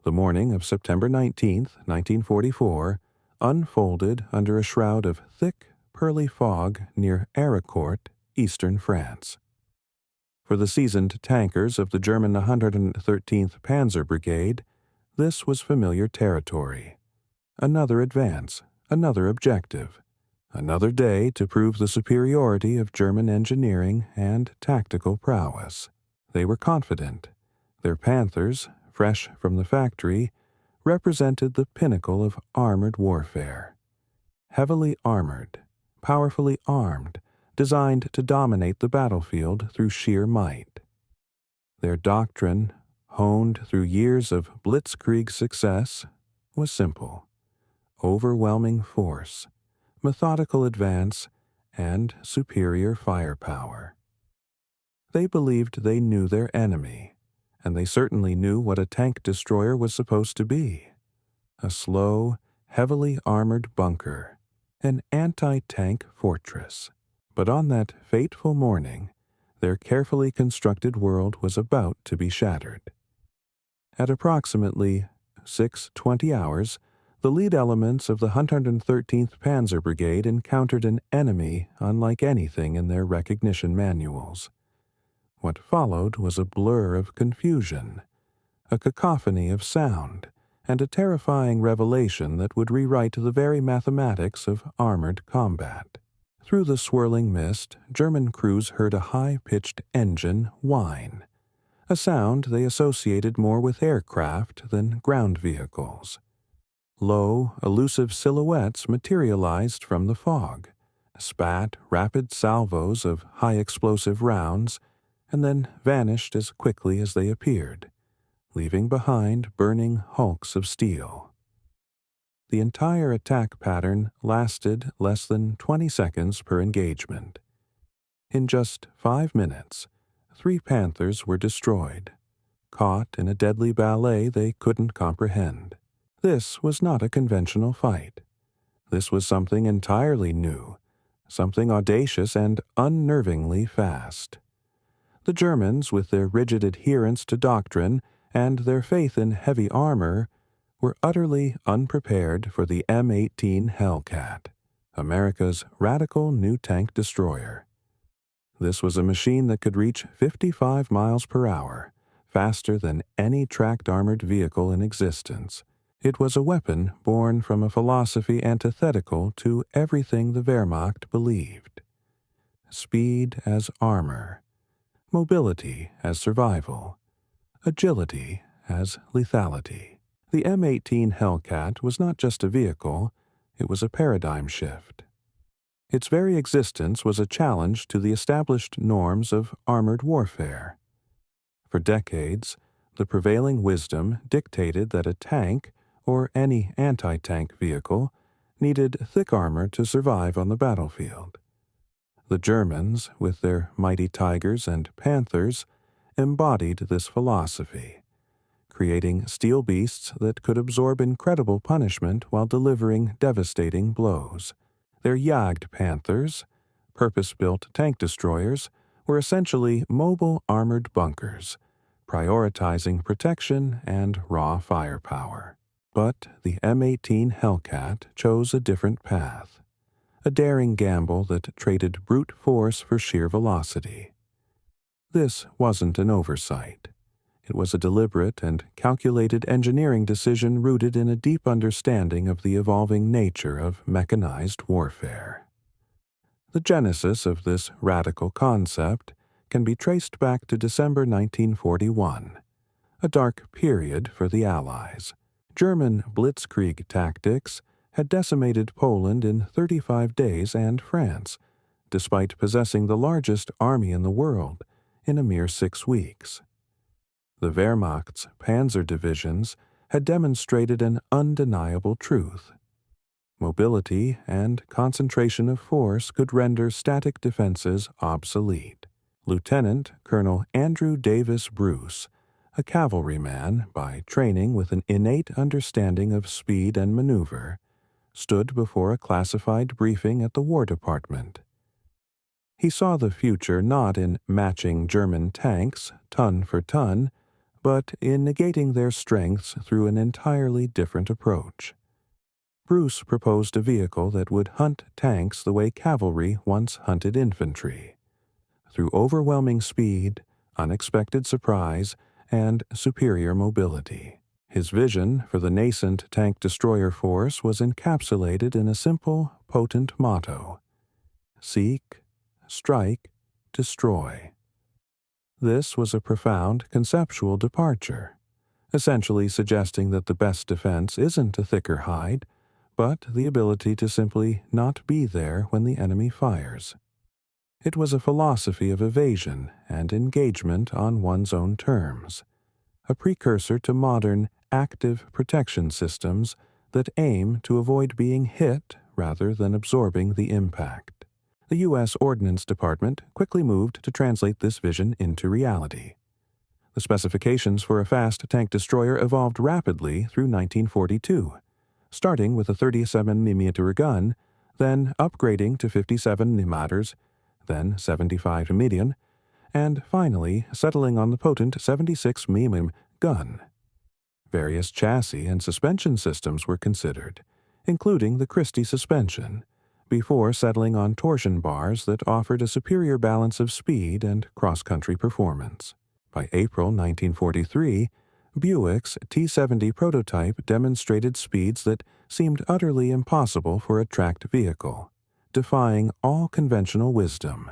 The morning of September 19, 1944, unfolded under a shroud of thick, pearly fog near Ericourt, eastern France. For the seasoned tankers of the German 113th Panzer Brigade, this was familiar territory. Another advance, another objective, another day to prove the superiority of German engineering and tactical prowess. They were confident. Their Panthers, fresh from the factory, represented the pinnacle of armored warfare. Heavily armored, powerfully armed, designed to dominate the battlefield through sheer might. Their doctrine, honed through years of blitzkrieg success, was simple: overwhelming force, methodical advance, and superior firepower. They believed they knew their enemy, and they certainly knew what a tank destroyer was supposed to be: a slow, heavily armored bunker, an anti-tank fortress. But on that fateful morning, their carefully constructed world was about to be shattered. At approximately 6:20 hours, the lead elements of the 113th Panzer Brigade encountered an enemy unlike anything in their recognition manuals. What followed was a blur of confusion, a cacophony of sound, and a terrifying revelation that would rewrite the very mathematics of armored combat. Through the swirling mist, German crews heard a high-pitched engine whine, a sound they associated more with aircraft than ground vehicles. Low, elusive silhouettes materialized from the fog, spat rapid salvos of high-explosive rounds, and then vanished as quickly as they appeared, leaving behind burning hulks of steel. The entire attack pattern lasted less than 20 seconds per engagement. In just 5 minutes, 3 Panthers were destroyed, caught in a deadly ballet they couldn't comprehend. This was not a conventional fight. This was something entirely new, something audacious and unnervingly fast. The Germans, with their rigid adherence to doctrine and their faith in heavy armor, were utterly unprepared for the M18 Hellcat, America's radical new tank destroyer. This was a machine that could reach 55 miles per hour, faster than any tracked armored vehicle in existence. It was a weapon born from a philosophy antithetical to everything the Wehrmacht believed: speed as armor, mobility as survival, agility as lethality. The M18 Hellcat was not just a vehicle, it was a paradigm shift. Its very existence was a challenge to the established norms of armored warfare. For decades, the prevailing wisdom dictated that a tank, or any anti-tank vehicle, needed thick armor to survive on the battlefield. The Germans, with their mighty Tigers and Panthers, embodied this philosophy, creating steel beasts that could absorb incredible punishment while delivering devastating blows. Their Jagd Panthers, purpose-built tank destroyers, were essentially mobile armored bunkers, prioritizing protection and raw firepower. But the M18 Hellcat chose a different path, a daring gamble that traded brute force for sheer velocity. This wasn't an oversight. It was a deliberate and calculated engineering decision rooted in a deep understanding of the evolving nature of mechanized warfare. The genesis of this radical concept can be traced back to December 1941, a dark period for the Allies. German blitzkrieg tactics had decimated Poland in 35 days and France, despite possessing the largest army in the world, in a mere 6 weeks. The Wehrmacht's panzer divisions had demonstrated an undeniable truth. Mobility and concentration of force could render static defenses obsolete. Lieutenant Colonel Andrew Davis Bruce, a cavalryman by training with an innate understanding of speed and maneuver, stood before a classified briefing at the War Department. He saw the future not in matching German tanks ton for ton, but in negating their strengths through an entirely different approach. Bruce proposed a vehicle that would hunt tanks the way cavalry once hunted infantry, through overwhelming speed, unexpected surprise, and superior mobility. His vision for the nascent tank-destroyer force was encapsulated in a simple, potent motto: seek, strike, destroy. This was a profound conceptual departure, essentially suggesting that the best defense isn't a thicker hide, but the ability to simply not be there when the enemy fires. It was a philosophy of evasion and engagement on one's own terms, a precursor to modern active protection systems that aim to avoid being hit rather than absorbing the impact. The U.S. Ordnance Department quickly moved to translate this vision into reality. The specifications for a fast tank destroyer evolved rapidly through 1942, starting with a 37mm gun, then upgrading to 57 mm, then 75 medium, and finally settling on the potent 76mm gun. Various chassis and suspension systems were considered, including the Christie suspension, before settling on torsion bars that offered a superior balance of speed and cross-country performance. By April 1943, Buick's T-70 prototype demonstrated speeds that seemed utterly impossible for a tracked vehicle, defying all conventional wisdom.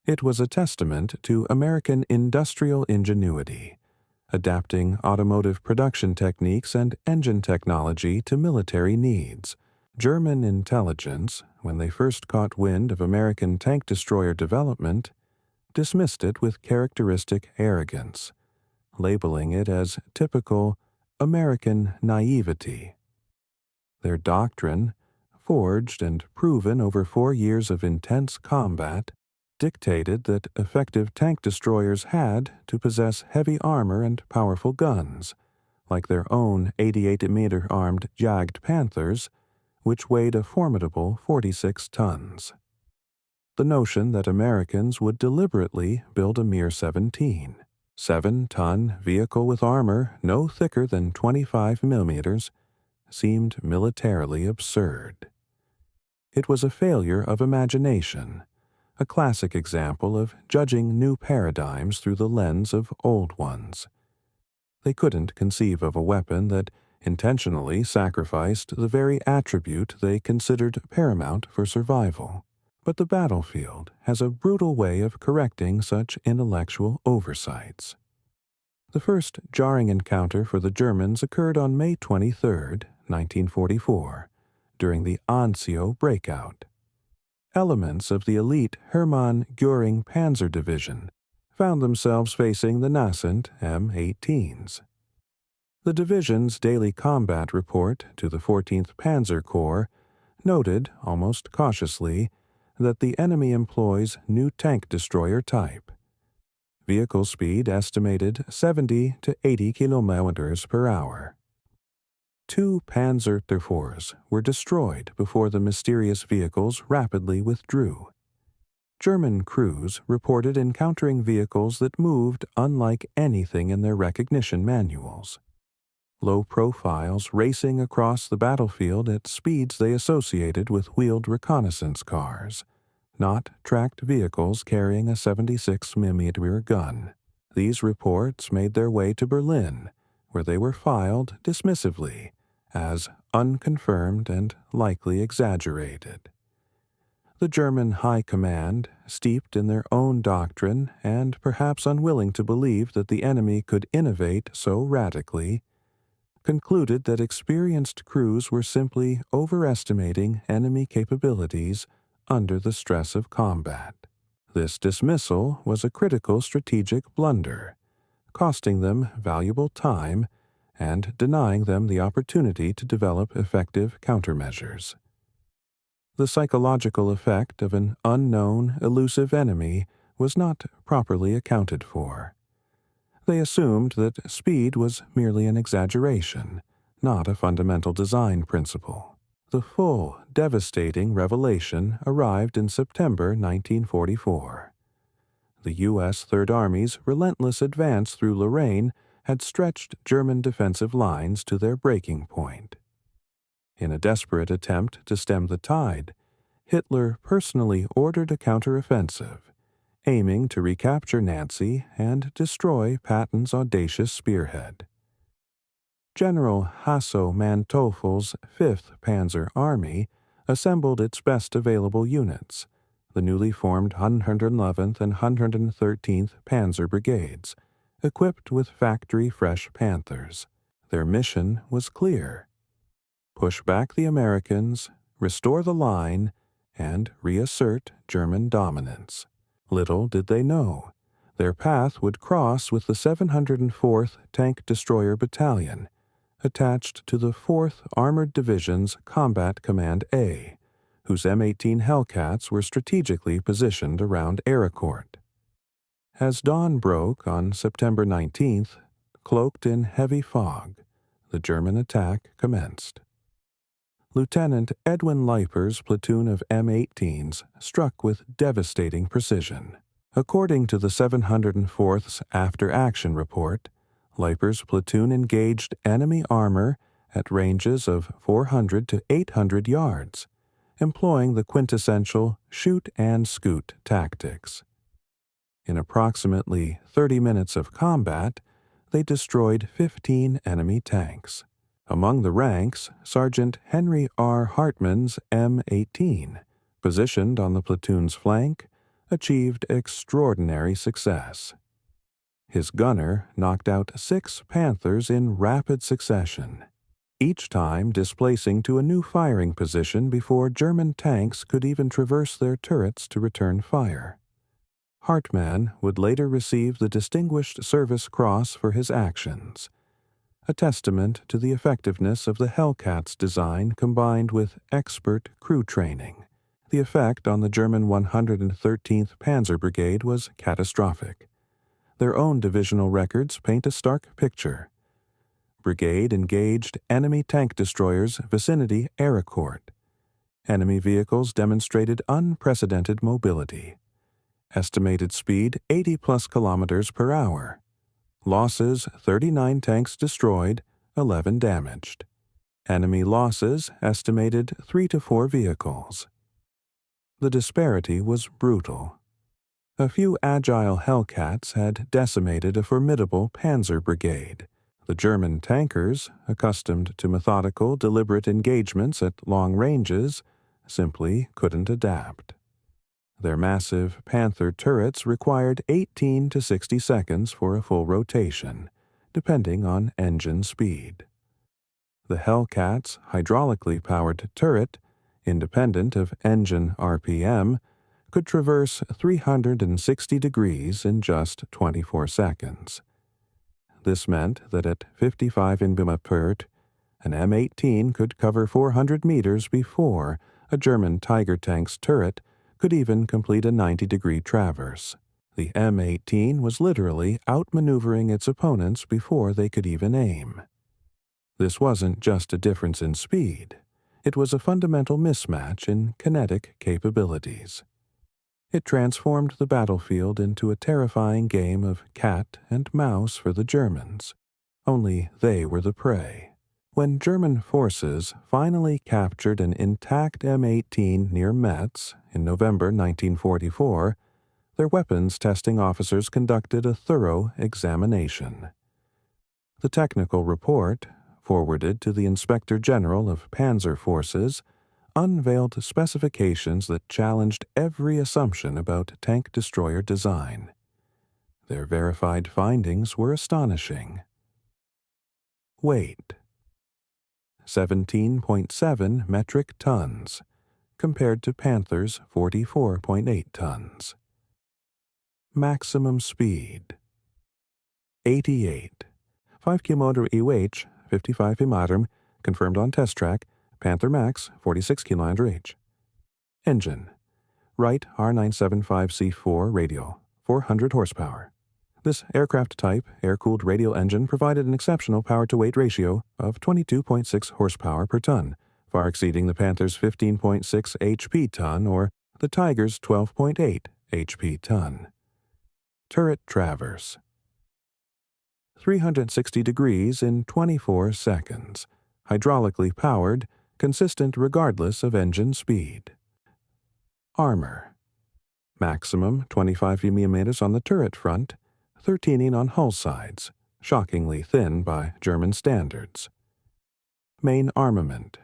It was a testament to American industrial ingenuity, adapting automotive production techniques and engine technology to military needs. German intelligence, when they first caught wind of American tank destroyer development, dismissed it with characteristic arrogance, labeling it as typical American naivety. Their doctrine, forged and proven over 4 years of intense combat, dictated that effective tank destroyers had to possess heavy armor and powerful guns, like their own 88mm armed Jagd Panthers, which weighed a formidable 46 tons. The notion that Americans would deliberately build a mere 7-ton vehicle with armor no thicker than 25mm seemed militarily absurd. It was a failure of imagination, a classic example of judging new paradigms through the lens of old ones. They couldn't conceive of a weapon that intentionally sacrificed the very attribute they considered paramount for survival. But the battlefield has a brutal way of correcting such intellectual oversights. The first jarring encounter for the Germans occurred on May 23, 1944, during the Anzio breakout. Elements of the elite Hermann Göring Panzer Division found themselves facing the nascent M-18s. The division's daily combat report to the 14th Panzer Corps noted, almost cautiously, that the enemy employs new tank destroyer type. Vehicle speed estimated 70 to 80 kilometers per hour. 2 Panzer IVs were destroyed before the mysterious vehicles rapidly withdrew. German crews reported encountering vehicles that moved unlike anything in their recognition manuals. Low profiles racing across the battlefield at speeds they associated with wheeled reconnaissance cars, not tracked vehicles carrying a 76mm gun. These reports made their way to Berlin, where they were filed dismissively as unconfirmed and likely exaggerated. The German High Command, steeped in their own doctrine and perhaps unwilling to believe that the enemy could innovate so radically, concluded that experienced crews were simply overestimating enemy capabilities under the stress of combat. This dismissal was a critical strategic blunder, costing them valuable time and denying them the opportunity to develop effective countermeasures. The psychological effect of an unknown, elusive enemy was not properly accounted for. They assumed that speed was merely an exaggeration, not a fundamental design principle. The full, devastating revelation arrived in September 1944. The U.S. Third Army's relentless advance through Lorraine had stretched German defensive lines to their breaking point. In a desperate attempt to stem the tide, Hitler personally ordered a counteroffensive, aiming to recapture Nancy and destroy Patton's audacious spearhead. General Hasso-Manteufel's 5th Panzer Army assembled its best available units, the newly formed 111th and 113th Panzer Brigades, equipped with factory-fresh Panthers. Their mission was clear: push back the Americans, restore the line, and reassert German dominance. Little did they know, their path would cross with the 704th Tank Destroyer Battalion, attached to the 4th Armored Division's Combat Command A, whose M18 Hellcats were strategically positioned around Ericourt. As dawn broke on September 19th, cloaked in heavy fog, the German attack commenced. Lieutenant Edwin Leiper's platoon of M18s struck with devastating precision. According to the 704th's after-action report, Leiper's platoon engaged enemy armor at ranges of 400 to 800 yards, employing the quintessential shoot-and-scoot tactics. In approximately 30 minutes of combat, they destroyed 15 enemy tanks. Among the ranks, Sergeant Henry R. Hartmann's M18, positioned on the platoon's flank, achieved extraordinary success. His gunner knocked out 6 Panthers in rapid succession, each time displacing to a new firing position before German tanks could even traverse their turrets to return fire. Hartmann would later receive the Distinguished Service Cross for his actions, a testament to the effectiveness of the Hellcats design combined with expert crew training. The effect on the German 113th Panzer Brigade was catastrophic. Their own divisional records paint a stark picture. Brigade engaged enemy tank destroyers vicinity Ericourt. Enemy vehicles demonstrated unprecedented mobility. Estimated speed 80+ kilometers per hour. Losses 39 tanks destroyed, 11 damaged. Enemy losses estimated 3 to 4 vehicles. The disparity was brutal. A few agile Hellcats had decimated a formidable Panzer Brigade. The German tankers, accustomed to methodical, deliberate engagements at long ranges, simply couldn't adapt. Their massive Panther turrets required 18 to 60 seconds for a full rotation, depending on engine speed. The Hellcat's hydraulically powered turret, independent of engine RPM, could traverse 360 degrees in just 24 seconds. This meant that at 55 nbm/pert, an M18 could cover 400 meters before a German Tiger tank's turret could even complete a 90-degree traverse. The M18 was literally outmaneuvering its opponents before they could even aim. This wasn't just a difference in speed. It was a fundamental mismatch in kinetic capabilities. It transformed the battlefield into a terrifying game of cat and mouse for the Germans. Only they were the prey. When German forces finally captured an intact M18 near Metz in November 1944, their weapons testing officers conducted a thorough examination. The technical report, forwarded to the Inspector General of Panzer Forces, unveiled specifications that challenged every assumption about tank destroyer design. Their verified findings were astonishing. Weight: 17.7 metric tons, compared to Panther's 44.8 tons. Maximum speed: 88. 5 km EH, 55 km, confirmed on test track. Panther Max, 46 km/h. Engine: Wright R975C4 radial, 400 horsepower. This aircraft type, air-cooled radial engine provided an exceptional power-to-weight ratio of 22.6 horsepower per ton, far exceeding the Panther's 15.6 HP ton or the Tiger's 12.8 HP ton. Turret traverse: 360 degrees in 24 seconds, hydraulically powered, consistent regardless of engine speed. Armor. Maximum 25 mm on the turret front, 13 on hull sides, shockingly thin by German standards. Main armament.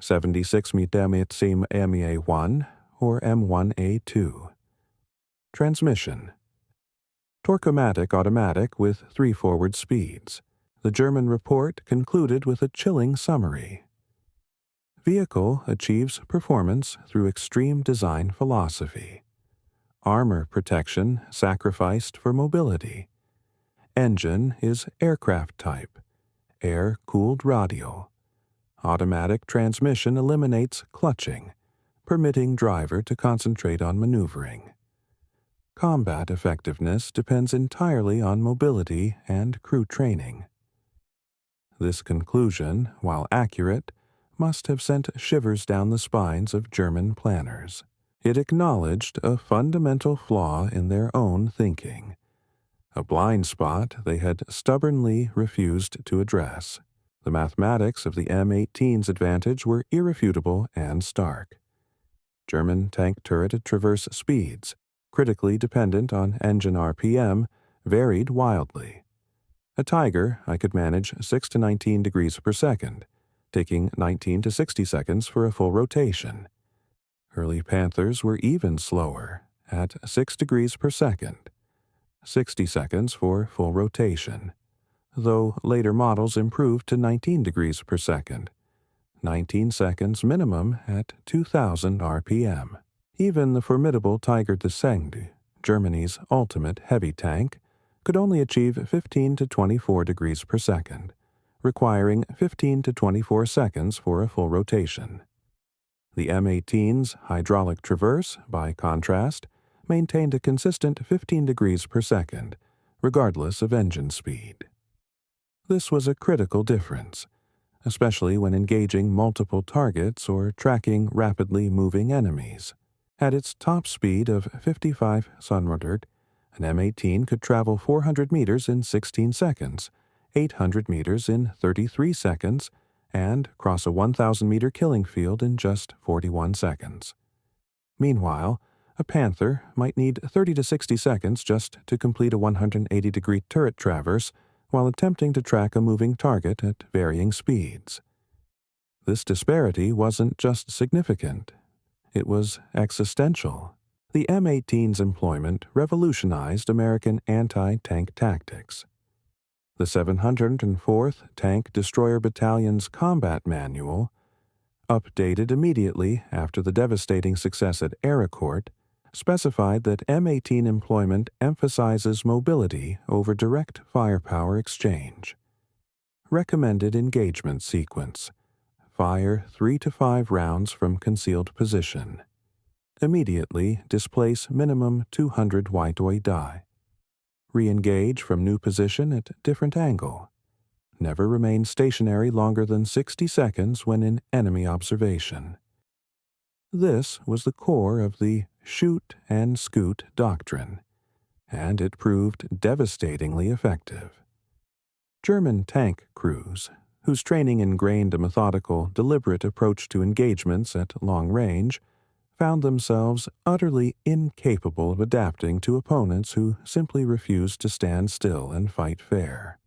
76 mm MA1 or M1A2. Transmission. Torque-o-matic automatic with 3 forward speeds. The German report concluded with a chilling summary. Vehicle achieves performance through extreme design philosophy. Armor protection sacrificed for mobility. Engine is aircraft type, air-cooled radial. Automatic transmission eliminates clutching, permitting driver to concentrate on maneuvering. Combat effectiveness depends entirely on mobility and crew training. This conclusion, while accurate, must have sent shivers down the spines of German planners. It acknowledged a fundamental flaw in their own thinking, a blind spot they had stubbornly refused to address. The mathematics of the M18's advantage were irrefutable and stark. German tank turret traverse speeds, critically dependent on engine RPM, varied wildly. A Tiger I could manage 6 to 19 degrees per second, taking 19 to 60 seconds for a full rotation. Early Panthers were even slower, at 6 degrees per second, 60 seconds for full rotation, though later models improved to 19 degrees per second, 19 seconds minimum at 2,000 RPM. Even the formidable Tiger II, Germany's ultimate heavy tank, could only achieve 15 to 24 degrees per second, requiring 15 to 24 seconds for a full rotation. The M18's hydraulic traverse, by contrast, maintained a consistent 15 degrees per second, regardless of engine speed. This was a critical difference, especially when engaging multiple targets or tracking rapidly moving enemies. At its top speed of 55 Sonnenmeter, an M18 could travel 400 meters in 16 seconds, 800 meters in 33 seconds, and cross a 1,000-meter killing field in just 41 seconds. Meanwhile, a Panther might need 30 to 60 seconds just to complete a 180-degree turret traverse while attempting to track a moving target at varying speeds. This disparity wasn't just significant, it was existential. The M18's employment revolutionized American anti-tank tactics. The 704th Tank Destroyer Battalion's Combat Manual, updated immediately after the devastating success at Aracourt, specified that M18 employment emphasizes mobility over direct firepower exchange. Recommended engagement sequence: fire 3 to 5 rounds from concealed position. Immediately displace minimum 200 white oi die. Re-engage from new position at different angle. Never remain stationary longer than 60 seconds when in enemy observation. This was the core of the shoot and scoot doctrine, and it proved devastatingly effective. German tank crews, whose training ingrained a methodical, deliberate approach to engagements at long range, found themselves utterly incapable of adapting to opponents who simply refused to stand still and fight fair.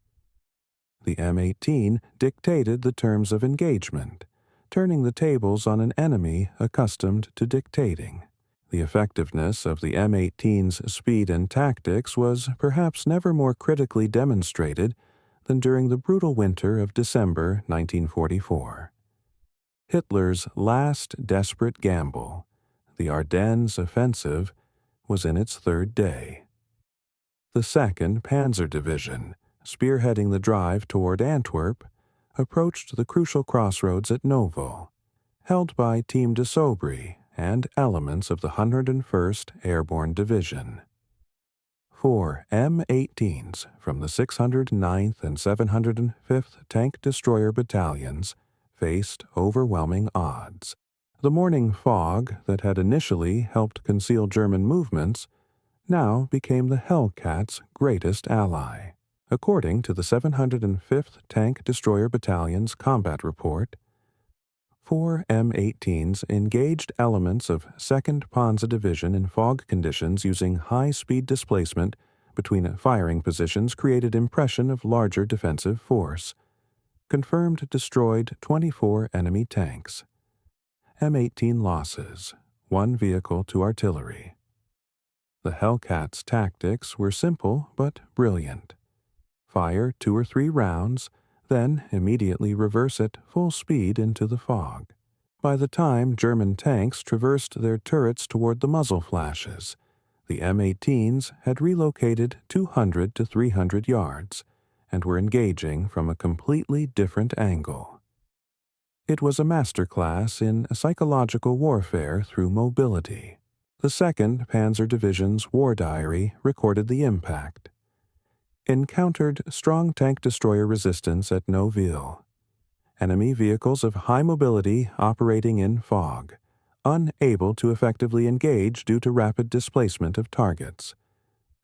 The M18 dictated the terms of engagement, turning the tables on an enemy accustomed to dictating. The effectiveness of the M18's speed and tactics was perhaps never more critically demonstrated than during the brutal winter of December 1944. Hitler's last desperate gamble, the Ardennes offensive, was in its third day. The 2nd Panzer Division, spearheading the drive toward Antwerp, approached the crucial crossroads at Novo, held by Team de Sobry and elements of the 101st Airborne Division. 4 M18s from the 609th and 705th Tank Destroyer Battalions faced overwhelming odds. The morning fog that had initially helped conceal German movements now became the Hellcat's greatest ally. According to the 705th Tank Destroyer Battalion's combat report, 4 M18s engaged elements of 2nd Panzer Division in fog conditions using high-speed displacement between firing positions created impression of larger defensive force. Confirmed destroyed 24 enemy tanks. M18 losses, 1 vehicle to artillery. The Hellcat's tactics were simple but brilliant. Fire 2 or 3 rounds, then immediately reverse at full speed into the fog. By the time German tanks traversed their turrets toward the muzzle flashes, the M18s had relocated 200 to 300 yards and were engaging from a completely different angle. It was a masterclass in psychological warfare through mobility. The 2nd Panzer Division's War Diary recorded the impact. Encountered strong tank destroyer resistance at Noville. Enemy vehicles of high mobility operating in fog, unable to effectively engage due to rapid displacement of targets.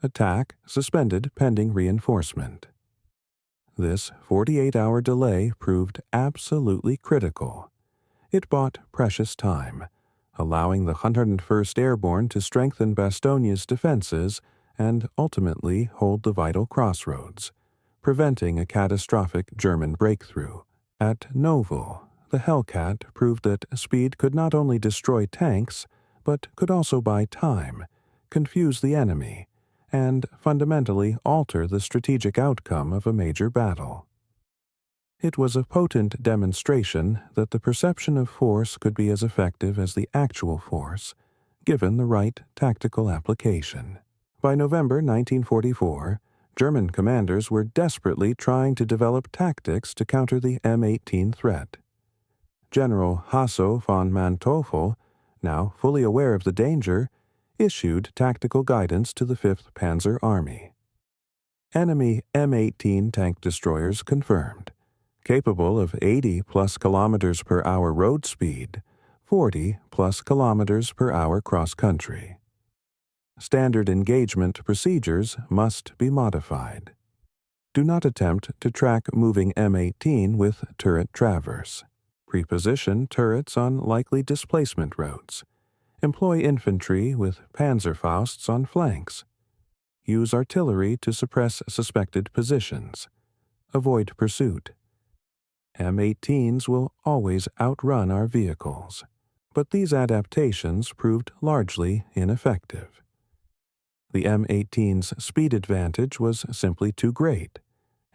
Attack suspended pending reinforcement. This 48-hour delay proved absolutely critical. It bought precious time, allowing the 101st Airborne to strengthen Bastonia's defenses and ultimately hold the vital crossroads, preventing a catastrophic German breakthrough. At Noville, the Hellcat proved that speed could not only destroy tanks, but could also buy time, confuse the enemy, and fundamentally alter the strategic outcome of a major battle. It was a potent demonstration that the perception of force could be as effective as the actual force, given the right tactical application. By November 1944, German commanders were desperately trying to develop tactics to counter the M18 threat. General Hasso von Manteuffel, now fully aware of the danger, issued tactical guidance to the 5th Panzer Army. Enemy M18 tank destroyers confirmed, capable of 80+ kilometers per hour road speed, 40+ kilometers per hour cross-country. Standard engagement procedures must be modified. Do not attempt to track moving M18 with turret traverse. Preposition turrets on likely displacement routes. Employ infantry with Panzerfausts on flanks. Use artillery to suppress suspected positions. Avoid pursuit. M18s will always outrun our vehicles, but these adaptations proved largely ineffective. The M18's speed advantage was simply too great,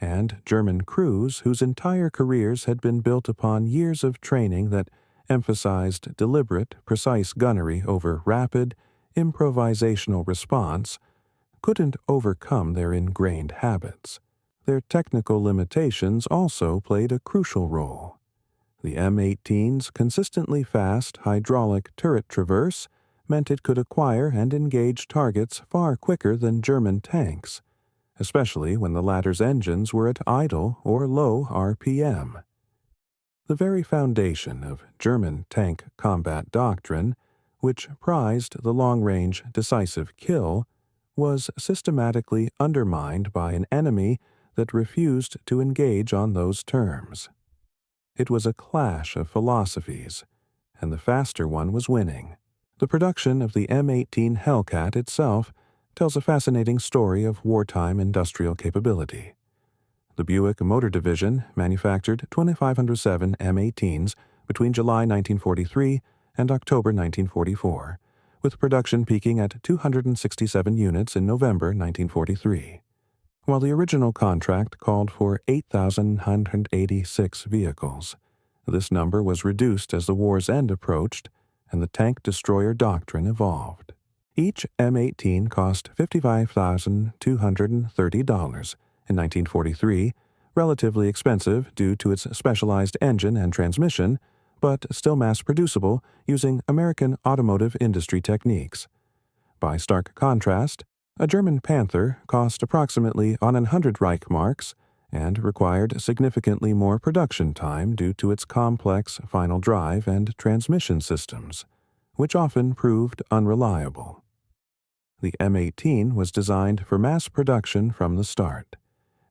and German crews whose entire careers had been built upon years of training that emphasized deliberate, precise gunnery over rapid, improvisational response couldn't overcome their ingrained habits. Their technical limitations also played a crucial role. The M18's consistently fast hydraulic turret traverse meant it could acquire and engage targets far quicker than German tanks, especially when the latter's engines were at idle or low RPM. The very foundation of German tank combat doctrine, which prized the long-range decisive kill, was systematically undermined by an enemy that refused to engage on those terms. It was a clash of philosophies, and the faster one was winning. The production of the M18 Hellcat itself tells a fascinating story of wartime industrial capability. The Buick Motor Division manufactured 2,507 M18s between July 1943 and October 1944, with production peaking at 267 units in November 1943. While the original contract called for 8,986 vehicles, this number was reduced as the war's end approached and the tank destroyer doctrine evolved. Each M18 cost $55,230 in 1943, relatively expensive due to its specialized engine and transmission, but still mass-producible using American automotive industry techniques. By stark contrast, a German Panther cost approximately 100 Reichsmarks and required significantly more production time due to its complex final drive and transmission systems, which often proved unreliable. The M18 was designed for mass production from the start,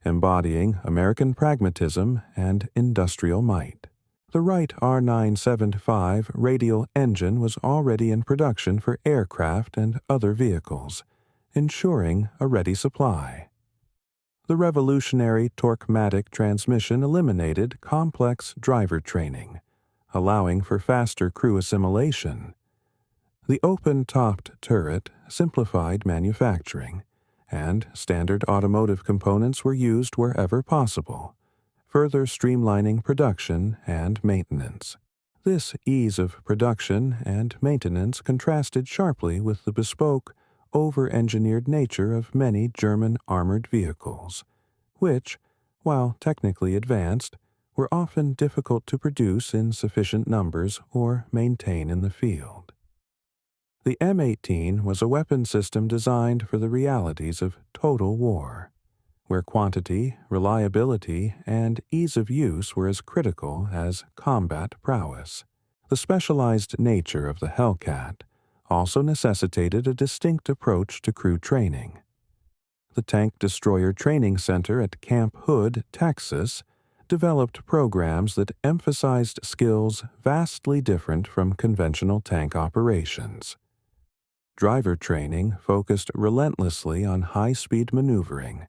embodying American pragmatism and industrial might. The Wright R975 radial engine was already in production for aircraft and other vehicles, ensuring a ready supply. The revolutionary torque-matic transmission eliminated complex driver training, allowing for faster crew assimilation. The open-topped turret simplified manufacturing, and standard automotive components were used wherever possible, further streamlining production and maintenance. This ease of production and maintenance contrasted sharply with the bespoke, over-engineered nature of many German armored vehicles, which, while technically advanced, were often difficult to produce in sufficient numbers or maintain in the field. The M18 was a weapon system designed for the realities of total war, where quantity, reliability, and ease of use were as critical as combat prowess. The specialized nature of the Hellcat also necessitated a distinct approach to crew training. The Tank Destroyer Training Center at Camp Hood, Texas, developed programs that emphasized skills vastly different from conventional tank operations. Driver training focused relentlessly on high-speed maneuvering,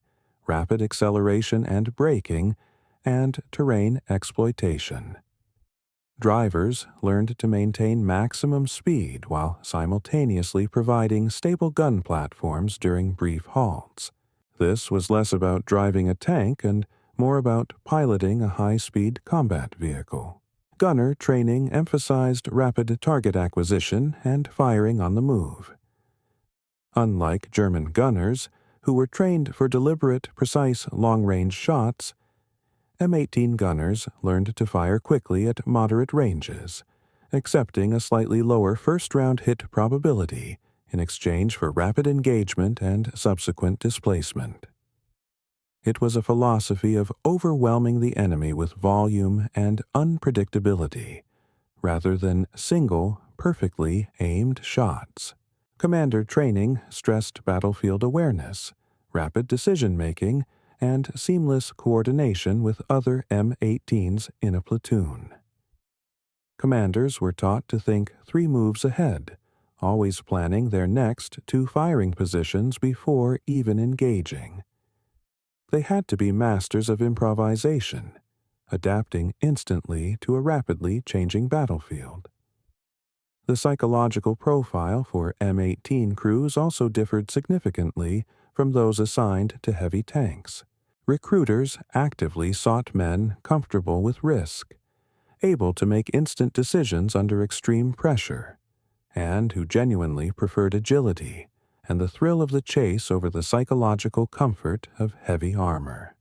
rapid acceleration and braking, and terrain exploitation. Drivers learned to maintain maximum speed while simultaneously providing stable gun platforms during brief halts. This was less about driving a tank and more about piloting a high-speed combat vehicle. Gunner training emphasized rapid target acquisition and firing on the move. Unlike German gunners, who were trained for deliberate, precise long-range shots, M18 gunners learned to fire quickly at moderate ranges, accepting a slightly lower first-round hit probability in exchange for rapid engagement and subsequent displacement. It was a philosophy of overwhelming the enemy with volume and unpredictability, rather than single, perfectly aimed shots. Commander training stressed battlefield awareness, rapid decision-making, and seamless coordination with other M18s in a platoon. Commanders were taught to think 3 moves ahead, always planning their next 2 firing positions before even engaging. They had to be masters of improvisation, adapting instantly to a rapidly changing battlefield. The psychological profile for M18 crews also differed significantly from those assigned to heavy tanks. Recruiters actively sought men comfortable with risk, able to make instant decisions under extreme pressure, and who genuinely preferred agility and the thrill of the chase over the psychological comfort of heavy armor.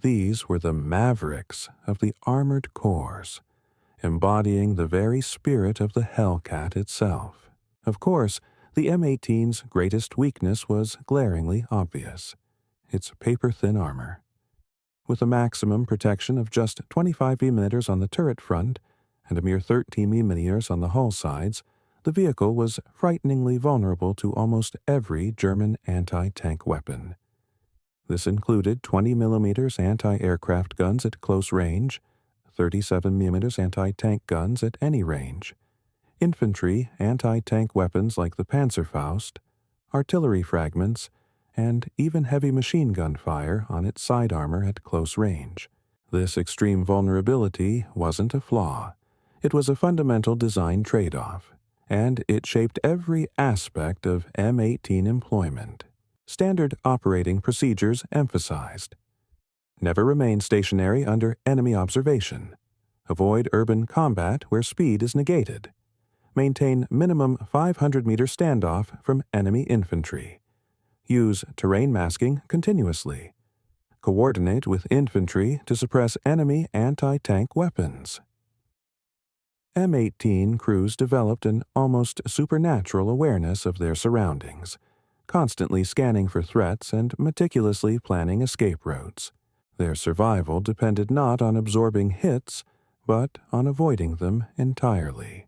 These were the mavericks of the armored corps, embodying the very spirit of the Hellcat itself. Of course, the M18's greatest weakness was glaringly obvious: its paper-thin armor. With a maximum protection of just 25 mm on the turret front and a mere 13 mm on the hull sides, the vehicle was frighteningly vulnerable to almost every German anti-tank weapon. This included 20 mm anti-aircraft guns at close range, 37 mm anti-tank guns at any range, infantry anti-tank weapons like the Panzerfaust, artillery fragments, and even heavy machine gun fire on its side armor at close range. This extreme vulnerability wasn't a flaw. It was a fundamental design trade-off, and it shaped every aspect of M18 employment. Standard operating procedures emphasized: never remain stationary under enemy observation. Avoid urban combat where speed is negated. Maintain minimum 500-meter standoff from enemy infantry. Use terrain masking continuously. Coordinate with infantry to suppress enemy anti-tank weapons. M18 crews developed an almost supernatural awareness of their surroundings, constantly scanning for threats and meticulously planning escape routes. Their survival depended not on absorbing hits, but on avoiding them entirely.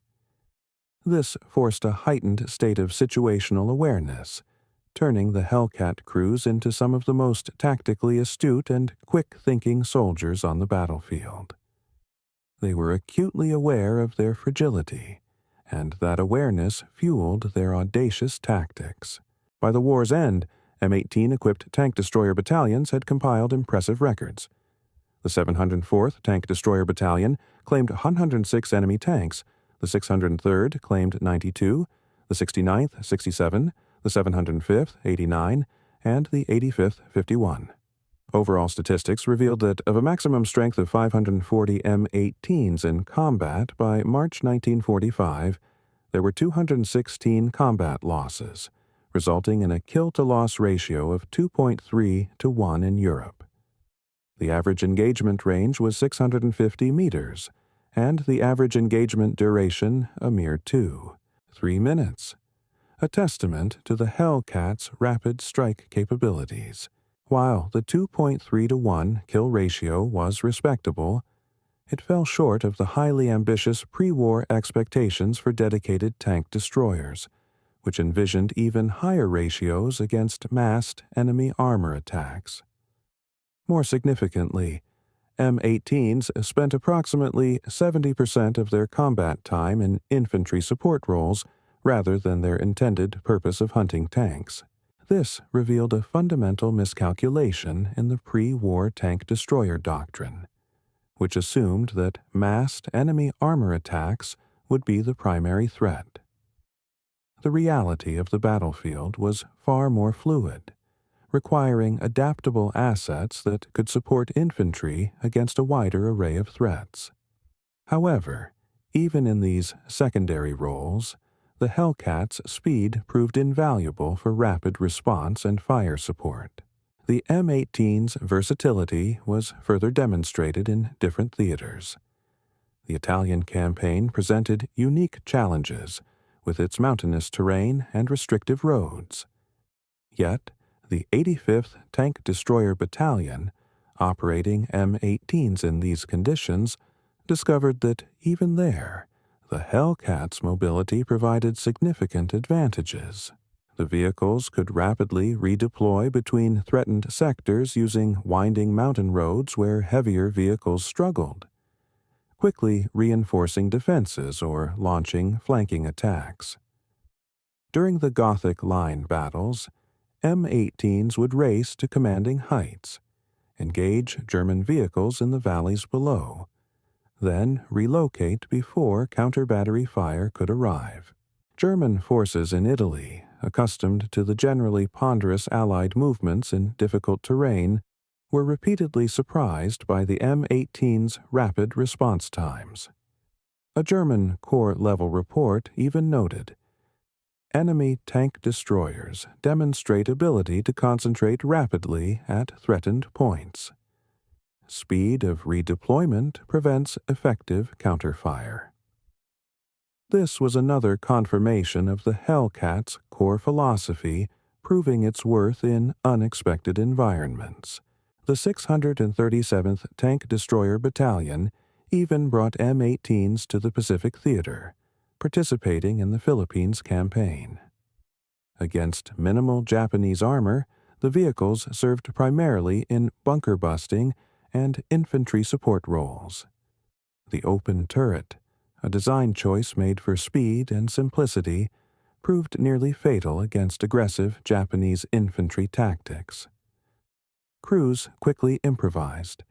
This forced a heightened state of situational awareness, turning the Hellcat crews into some of the most tactically astute and quick-thinking soldiers on the battlefield. They were acutely aware of their fragility, and that awareness fueled their audacious tactics. By the war's end, M18-equipped tank destroyer battalions had compiled impressive records. The 704th Tank Destroyer Battalion claimed 106 enemy tanks, the 603rd claimed 92, the 69th 67, the 705th 89, and the 85th 51. Overall statistics revealed that of a maximum strength of 540 M18s in combat by March 1945, there were 216 combat losses, resulting in a kill-to-loss ratio of 2.3 to 1 in Europe. The average engagement range was 650 meters, and the average engagement duration a mere 3 minutes, a testament to the Hellcat's rapid strike capabilities. While the 2.3 to 1 kill ratio was respectable, it fell short of the highly ambitious pre-war expectations for dedicated tank destroyers, which envisioned even higher ratios against massed enemy armor attacks. More significantly, M18s spent approximately 70% of their combat time in infantry support roles rather than their intended purpose of hunting tanks. This revealed a fundamental miscalculation in the pre-war tank destroyer doctrine, which assumed that massed enemy armor attacks would be the primary threat. The reality of the battlefield was far more fluid, requiring adaptable assets that could support infantry against a wider array of threats. However, even in these secondary roles, the Hellcat's speed proved invaluable for rapid response and fire support. The M18's versatility was further demonstrated in different theaters. The Italian campaign presented unique challenges with its mountainous terrain and restrictive roads. Yet, the 85th Tank Destroyer Battalion, operating M18s in these conditions, discovered that even there, the Hellcat's mobility provided significant advantages. The vehicles could rapidly redeploy between threatened sectors using winding mountain roads where heavier vehicles struggled, quickly reinforcing defenses or launching flanking attacks. During the Gothic Line battles, M18s would race to commanding heights, engage German vehicles in the valleys below, then relocate before counter-battery fire could arrive. German forces in Italy, accustomed to the generally ponderous Allied movements in difficult terrain, were repeatedly surprised by the M18's rapid response times. A German corps-level report even noted, "Enemy tank destroyers demonstrate ability to concentrate rapidly at threatened points. Speed of redeployment prevents effective counterfire." This was another confirmation of the Hellcat's core philosophy, proving its worth in unexpected environments. The 637th Tank Destroyer Battalion even brought M18s to the Pacific Theater, participating in the Philippines campaign. Against minimal Japanese armor, the vehicles served primarily in bunker busting and infantry support roles. The open turret, a design choice made for speed and simplicity, proved nearly fatal against aggressive Japanese infantry tactics. Crews quickly improvised,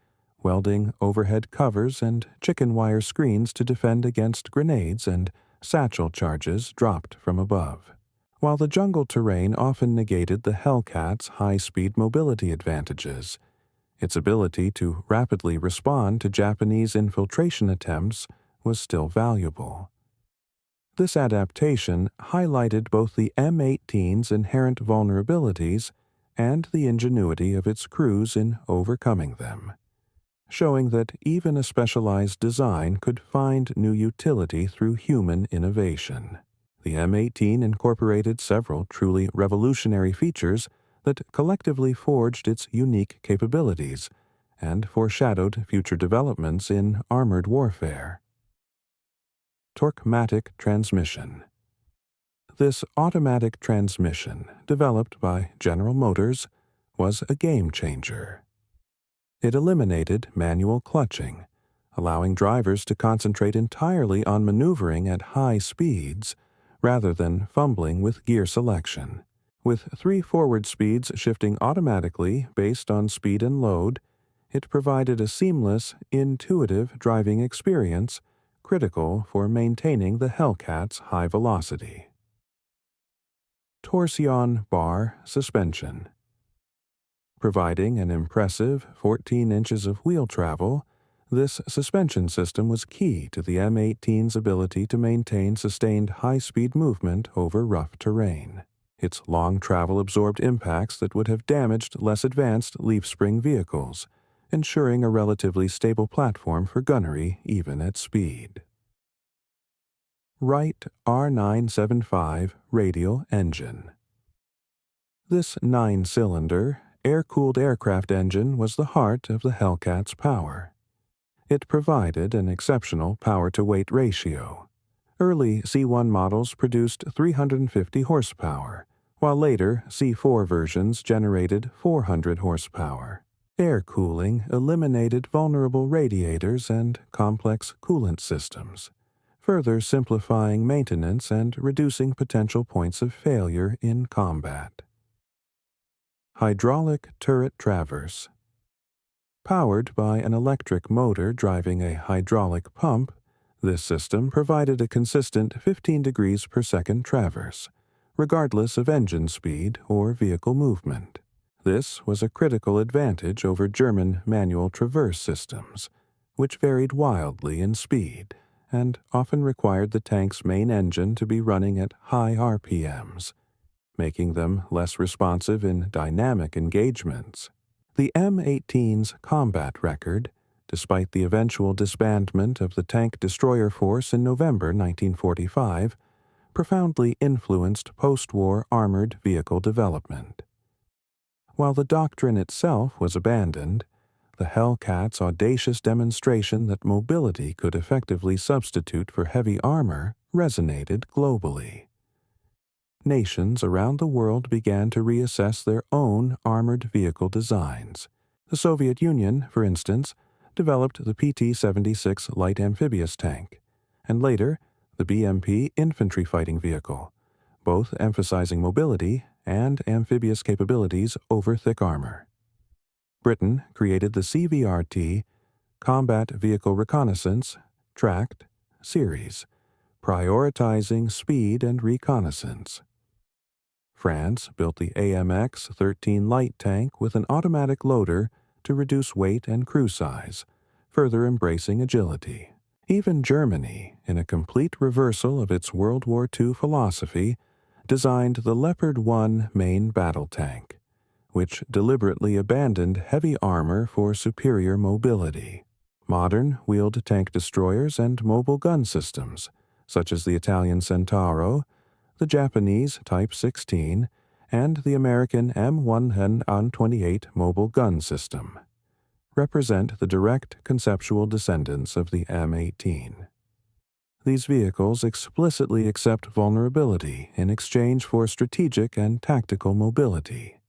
welding overhead covers and chicken wire screens to defend against grenades and satchel charges dropped from above. While the jungle terrain often negated the Hellcat's high-speed mobility advantages, its ability to rapidly respond to Japanese infiltration attempts was still valuable. This adaptation highlighted both the M18's inherent vulnerabilities and the ingenuity of its crews in overcoming them, showing that even a specialized design could find new utility through human innovation. The M18 incorporated several truly revolutionary features that collectively forged its unique capabilities and foreshadowed future developments in armored warfare. Torquematic transmission. This automatic transmission, developed by General Motors, was a game changer. It eliminated manual clutching, allowing drivers to concentrate entirely on maneuvering at high speeds rather than fumbling with gear selection. With 3 forward speeds shifting automatically based on speed and load, it provided a seamless, intuitive driving experience critical for maintaining the Hellcat's high velocity. Torsion bar suspension. Providing an impressive 14 inches of wheel travel, this suspension system was key to the M18's ability to maintain sustained high-speed movement over rough terrain. Its long travel absorbed impacts that would have damaged less advanced leaf-spring vehicles, ensuring a relatively stable platform for gunnery even at speed. Wright R975 radial engine. This 9-cylinder, air-cooled aircraft engine was the heart of the Hellcat's power. It provided an exceptional power-to-weight ratio. Early C1 models produced 350 horsepower, while later C4 versions generated 400 horsepower. Air cooling eliminated vulnerable radiators and complex coolant systems, further simplifying maintenance and reducing potential points of failure in combat. Hydraulic turret traverse. Powered by an electric motor driving a hydraulic pump, this system provided a consistent 15 degrees per second traverse, regardless of engine speed or vehicle movement. This was a critical advantage over German manual traverse systems, which varied wildly in speed and often required the tank's main engine to be running at high RPMs, making them less responsive in dynamic engagements. The M18's combat record, despite the eventual disbandment of the tank destroyer force in November 1945, profoundly influenced post-war armored vehicle development. While the doctrine itself was abandoned, the Hellcat's audacious demonstration that mobility could effectively substitute for heavy armor resonated globally. Nations around the world began to reassess their own armored vehicle designs. The Soviet Union, for instance, developed the PT-76 light amphibious tank, and later the BMP infantry fighting vehicle, both emphasizing mobility and amphibious capabilities over thick armor. Britain created the CVRT, Combat Vehicle Reconnaissance, Tracked, series, prioritizing speed and reconnaissance. France built the AMX-13 light tank with an automatic loader to reduce weight and crew size, further embracing agility. Even Germany, in a complete reversal of its World War II philosophy, designed the Leopard 1 main battle tank, which deliberately abandoned heavy armor for superior mobility. Modern wheeled tank destroyers and mobile gun systems, such as the Italian Centauro, the Japanese Type 16, and the American M128 mobile gun system, represent the direct conceptual descendants of the M18. These vehicles explicitly accept vulnerability in exchange for strategic and tactical mobility,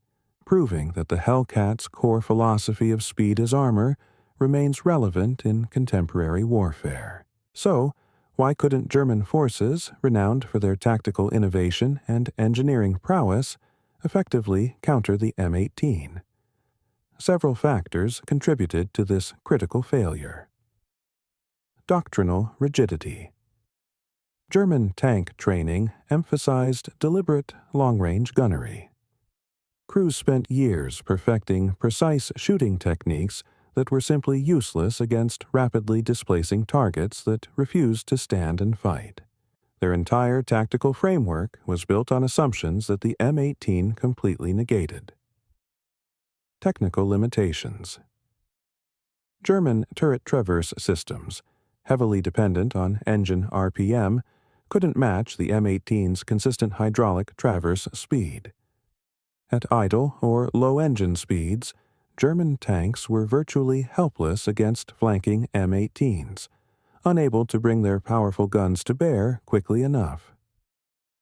proving that the Hellcat's core philosophy of speed as armor remains relevant in contemporary warfare. So, why couldn't German forces, renowned for their tactical innovation and engineering prowess, effectively counter the M18? Several factors contributed to this critical failure. Doctrinal rigidity. German tank training emphasized deliberate long-range gunnery. Crews spent years perfecting precise shooting techniques that were simply useless against rapidly displacing targets that refused to stand and fight. Their entire tactical framework was built on assumptions that the M18 completely negated. Technical limitations. German turret traverse systems, heavily dependent on engine RPM, couldn't match the M18's consistent hydraulic traverse speed. At idle or low engine speeds, German tanks were virtually helpless against flanking M18s, unable to bring their powerful guns to bear quickly enough.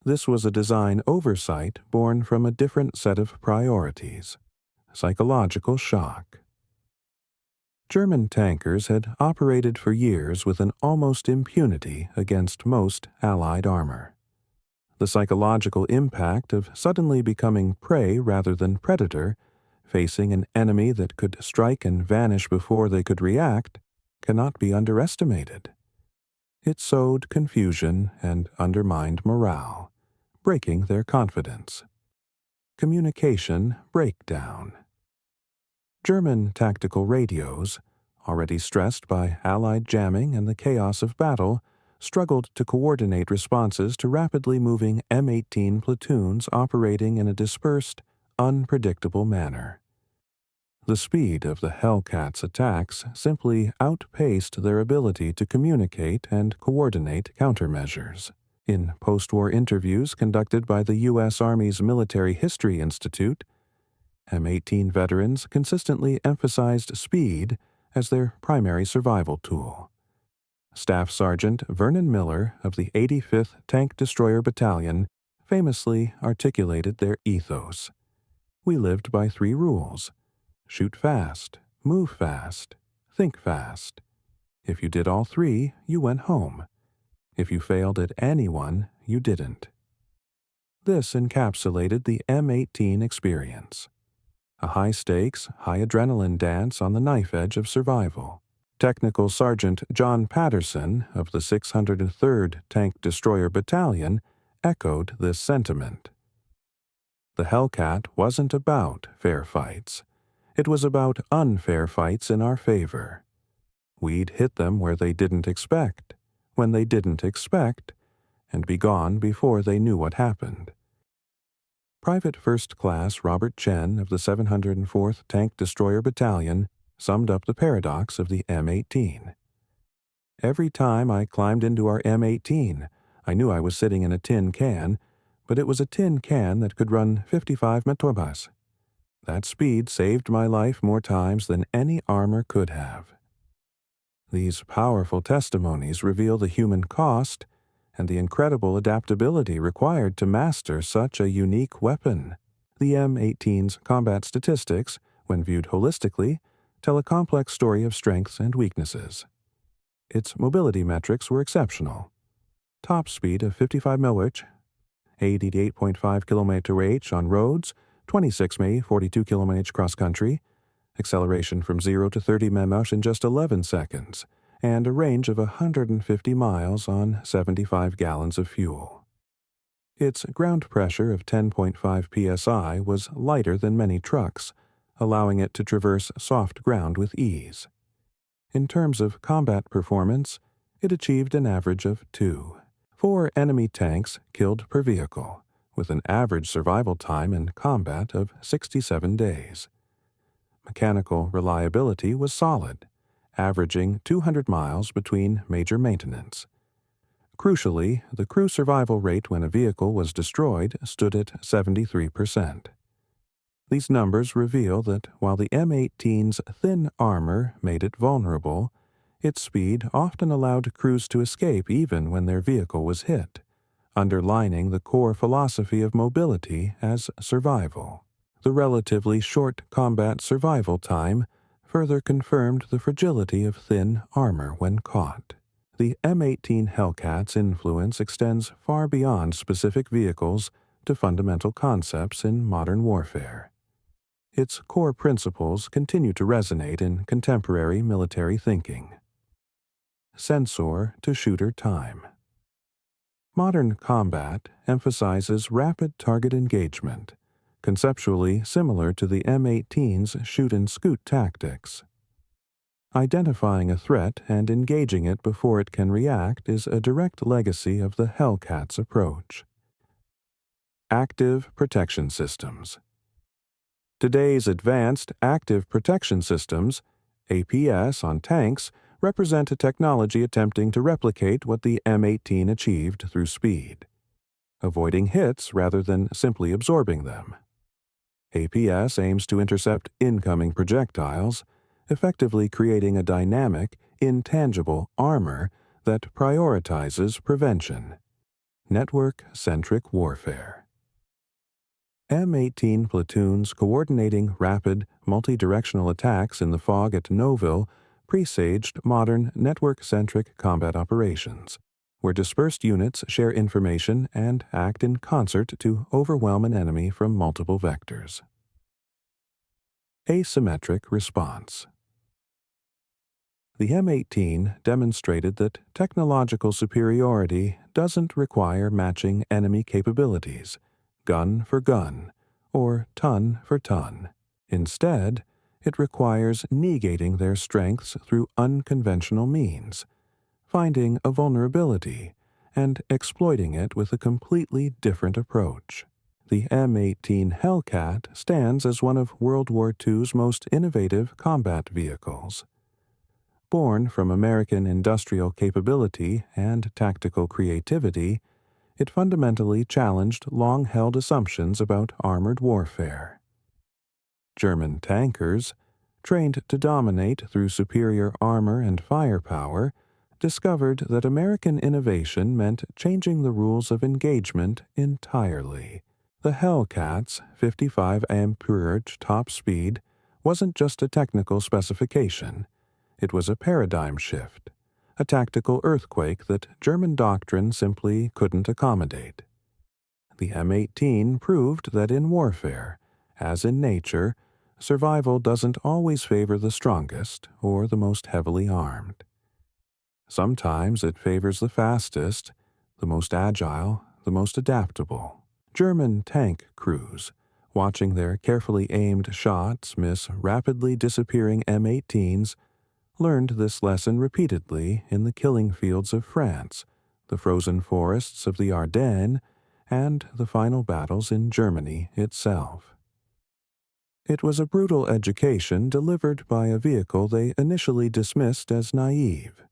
This was a design oversight born from a different set of priorities: psychological shock. German tankers had operated for years with an almost impunity against most Allied armor. The psychological impact of suddenly becoming prey rather than predator, facing an enemy that could strike and vanish before they could react, cannot be underestimated. It sowed confusion and undermined morale, breaking their confidence. Communication breakdown. German tactical radios, already stressed by Allied jamming and the chaos of battle, struggled to coordinate responses to rapidly moving M18 platoons operating in a dispersed, unpredictable manner. The speed of the Hellcats' attacks simply outpaced their ability to communicate and coordinate countermeasures. In post-war interviews conducted by the U.S. Army's Military History Institute, M18 veterans consistently emphasized speed as their primary survival tool. Staff Sergeant Vernon Miller of the 85th Tank Destroyer Battalion famously articulated their ethos. We lived by 3 rules: shoot fast, move fast, think fast. If you did all 3, you went home. If you failed at any one, you didn't. This encapsulated the M18 experience: a high-stakes, high-adrenaline dance on the knife edge of survival. Technical Sergeant John Patterson of the 603rd Tank Destroyer Battalion echoed this sentiment. The Hellcat wasn't about fair fights. It was about unfair fights in our favor. We'd hit them where they didn't expect, when they didn't expect, and be gone before they knew what happened. Private First Class Robert Chen of the 704th Tank Destroyer Battalion summed up the paradox of the M18. Every time I climbed into our M18, I knew I was sitting in a tin can, but it was a tin can that could run 55 metobas. That speed saved my life more times than any armor could have. These powerful testimonies reveal the human cost and the incredible adaptability required to master such a unique weapon. The M18's combat statistics, when viewed holistically, tell a complex story of strengths and weaknesses. Its mobility metrics were exceptional. Top speed of 55 mph, 80 to 8.5 km/h on roads, 26 mph, 42 km/h cross-country, acceleration from 0 to 30 mph in just 11 seconds, and a range of 150 miles on 75 gallons of fuel. Its ground pressure of 10.5 psi was lighter than many trucks, allowing it to traverse soft ground with ease. In terms of combat performance, it achieved an average of 4 enemy tanks killed per vehicle, with an average survival time in combat of 67 days. Mechanical reliability was solid, averaging 200 miles between major maintenance. Crucially, the crew survival rate when a vehicle was destroyed stood at 73%. These numbers reveal that while the M18's thin armor made it vulnerable, its speed often allowed crews to escape even when their vehicle was hit, underlining the core philosophy of mobility as survival. The relatively short combat survival time further confirmed the fragility of thin armor when caught. The M18 Hellcat's influence extends far beyond specific vehicles to fundamental concepts in modern warfare. Its core principles continue to resonate in contemporary military thinking. Sensor to shooter time. Modern combat emphasizes rapid target engagement, conceptually similar to the M18's shoot-and-scoot tactics. Identifying a threat and engaging it before it can react is a direct legacy of the Hellcat's approach. Active protection systems. Today's advanced active protection systems, APS on tanks, represent a technology attempting to replicate what the M18 achieved through speed, avoiding hits rather than simply absorbing them. APS aims to intercept incoming projectiles, effectively creating a dynamic, intangible armor that prioritizes prevention. network-centric warfare. M18 platoons coordinating rapid, multi-directional attacks in the fog at Nouville presaged modern network-centric combat operations, where dispersed units share information and act in concert to overwhelm an enemy from multiple vectors. Asymmetric response. The M18 demonstrated that technological superiority doesn't require matching enemy capabilities, gun for gun, or ton for ton. Instead, it requires negating their strengths through unconventional means, finding a vulnerability, and exploiting it with a completely different approach. The M18 Hellcat stands as one of World War II's most innovative combat vehicles. Born from American industrial capability and tactical creativity, it fundamentally challenged long-held assumptions about armored warfare. German tankers, trained to dominate through superior armor and firepower, discovered that American innovation meant changing the rules of engagement entirely. The Hellcat's 55 amperage top speed wasn't just a technical specification. It was a paradigm shift, a tactical earthquake that German doctrine simply couldn't accommodate. The M18 proved that in warfare, as in nature, survival doesn't always favor the strongest or the most heavily armed. Sometimes it favors the fastest, the most agile, the most adaptable. German tank crews, watching their carefully aimed shots miss rapidly disappearing M18s, learned this lesson repeatedly in the killing fields of France, the frozen forests of the Ardennes, and the final battles in Germany itself. It was a brutal education delivered by a vehicle they initially dismissed as naive.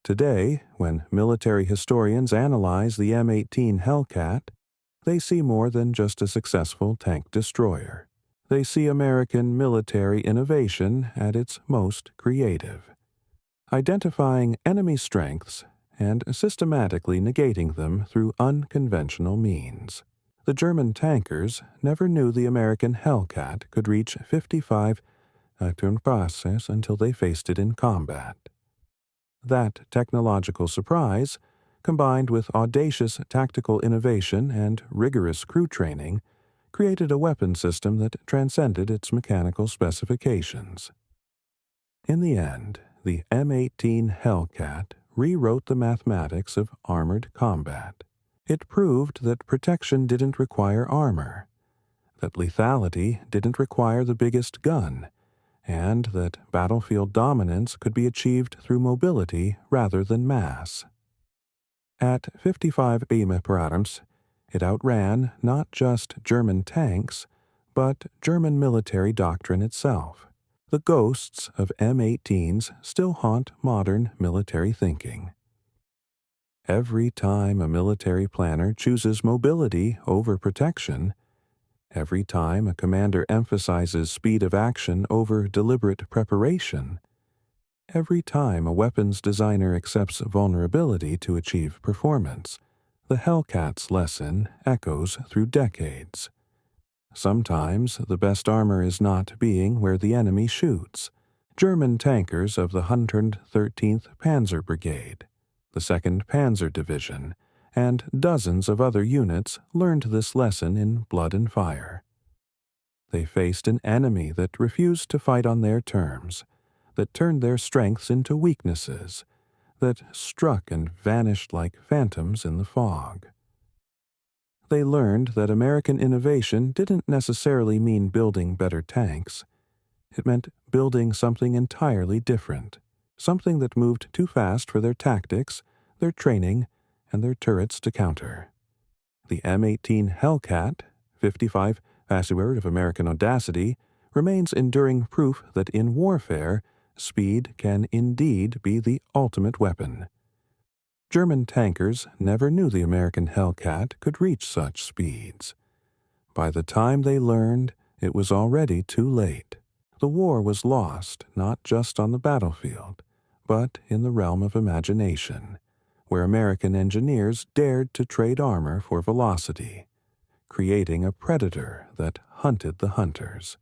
Today, when military historians analyze the M18 Hellcat, they see more than just a successful tank destroyer. They see American military innovation at its most creative, identifying enemy strengths and systematically negating them through unconventional means. The German tankers never knew the American Hellcat could reach 55 tournes until they faced it in combat. That technological surprise, combined with audacious tactical innovation and rigorous crew training, created a weapon system that transcended its mechanical specifications. In the end, the M18 Hellcat rewrote the mathematics of armored combat. It proved that protection didn't require armor, that lethality didn't require the biggest gun, and that battlefield dominance could be achieved through mobility rather than mass. At 55 km/h, it outran not just German tanks, but German military doctrine itself. The ghosts of M18s still haunt modern military thinking. Every time a military planner chooses mobility over protection, every time a commander emphasizes speed of action over deliberate preparation, every time a weapons designer accepts vulnerability to achieve performance, the Hellcat's lesson echoes through decades. Sometimes the best armor is not being where the enemy shoots. German tankers of the 113th Panzer Brigade, the 2nd Panzer Division, and dozens of other units learned this lesson in blood and fire. They faced an enemy that refused to fight on their terms, that turned their strengths into weaknesses, that struck and vanished like phantoms in the fog. They learned that American innovation didn't necessarily mean building better tanks. It meant building something entirely different, something that moved too fast for their tactics, their training, and their turrets to counter. The M18 Hellcat, 55 password of American audacity, remains enduring proof that in warfare, speed can indeed be the ultimate weapon. German tankers never knew the American Hellcat could reach such speeds. By the time they learned, it was already too late. The war was lost not just on the battlefield, but in the realm of imagination, where American engineers dared to trade armor for velocity, creating a predator that hunted the hunters.